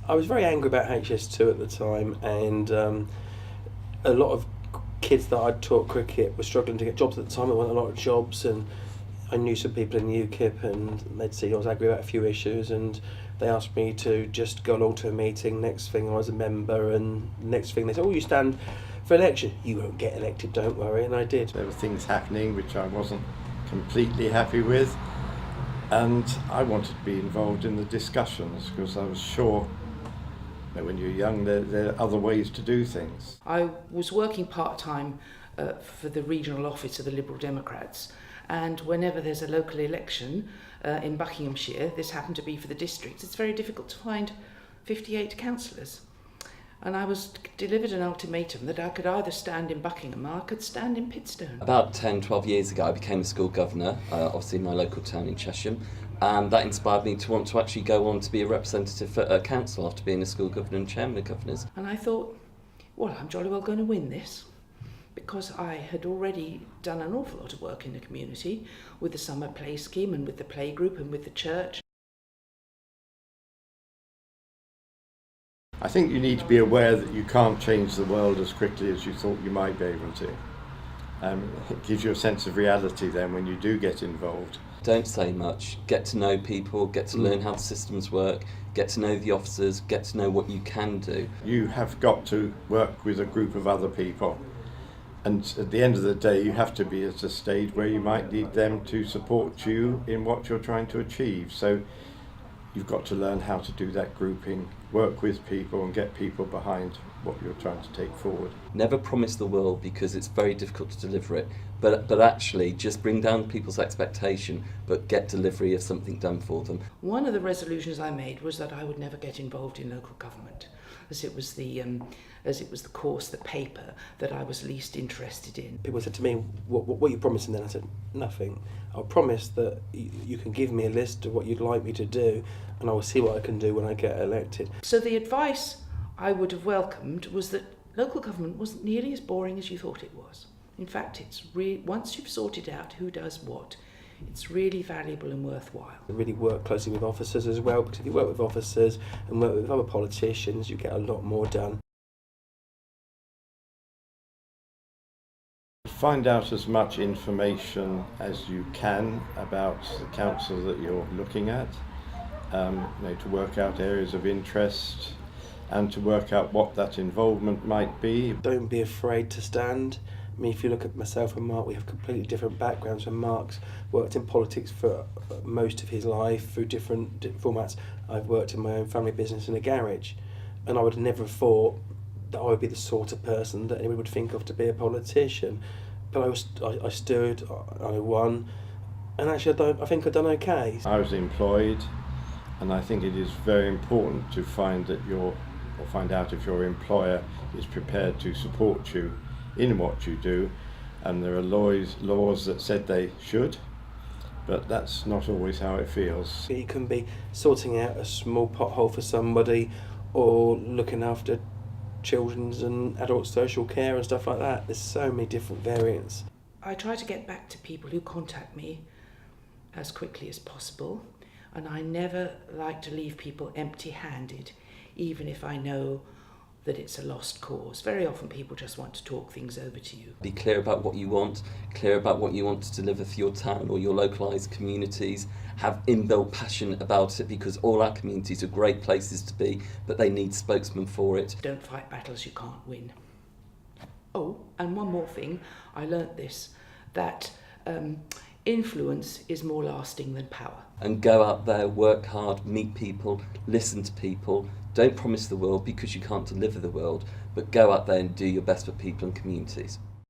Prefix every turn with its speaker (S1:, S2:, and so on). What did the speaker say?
S1: I was very angry about HS2 at the time, and a lot of kids that I'd taught cricket were struggling to get jobs at the time. There weren't a lot of jobs, and I knew some people in UKIP, and they'd see I was angry about a few issues, and they asked me to just go along to a meeting. Next thing I was a member, and next thing they said, "Oh, you stand for election." "You won't get elected, don't worry," and I did.
S2: There were things happening which I wasn't completely happy with, and I wanted to be involved in the discussions because I was sure that when you're young there are other ways to do things.
S3: I was working part-time for the regional office of the Liberal Democrats, and whenever there's a local election in Buckinghamshire, this happened to be for the district, it's very difficult to find 58 councillors. And I was delivered an ultimatum that I could either stand in Buckingham or I could stand in Pitstone.
S4: About 10-12 years ago I became a school governor, obviously in my local town in Chesham, and that inspired me to want to actually go on to be a representative for a council after being a school governor and chairman of governors.
S3: And I thought, well, I'm jolly well going to win this, because I had already done an awful lot of work in the community with the summer play scheme and with the playgroup and with the church.
S2: I think you need to be aware that you can't change the world as quickly as you thought you might be able to. It gives you a sense of reality then when you do get involved.
S4: Don't say much, get to know people, get to learn how the systems work, get to know the officers, get to know what you can do.
S2: You have got to work with a group of other people, and at the end of the day you have to be at a stage where you might need them to support you in what you're trying to achieve. So you've got to learn how to do that grouping, work with people and get people behind what you're trying to take forward.
S4: Never promise the world because it's very difficult to deliver it, but actually just bring down people's expectation, but get delivery of something done for them.
S3: One of the resolutions I made was that I would never get involved in local government, as it was the course, the paper that I was least interested in.
S1: People said to me, what are you promising then? I said, nothing. I'll promise that you can give me a list of what you'd like me to do, and I will see what I can do when I get elected.
S3: So the advice I would have welcomed was that local government wasn't nearly as boring as you thought it was. In fact, once you've sorted out who does what, it's really valuable and worthwhile.
S1: I really work closely with officers as well, because if you work with officers and work with other politicians, you get a lot more done.
S2: Find out as much information as you can about the council that you're looking at, to work out areas of interest and to work out what that involvement might be.
S1: Don't be afraid to stand. I mean, if you look at myself and Mark, we have completely different backgrounds. And Mark's worked in politics for most of his life through different formats. I've worked in my own family business in a garage, and I would have never thought that I would be the sort of person that anyone would think of to be a politician. But I stood, I won, and actually I think I've done okay.
S2: I was employed, and I think it is very important to find out if your employer is prepared to support you in what you do, and there are laws that said they should, but that's not always how it feels.
S1: You can be sorting out a small pothole for somebody, or looking after children's and adult social care and stuff like that. There's so many different variants.
S3: I try to get back to people who contact me as quickly as possible, and I never like to leave people empty-handed, even if I know that it's a lost cause. Very often people just want to talk things over to you.
S4: Be clear about what you want, clear about what you want to deliver for your town or your localised communities. Have inbuilt passion about it, because all our communities are great places to be, but they need spokesmen for it.
S3: Don't fight battles you can't win. Oh, and one more thing, I learnt this, that influence is more lasting than power.
S4: And go out there, work hard, meet people, listen to people. Don't promise the world because you can't deliver the world, but go out there and do your best for people and communities.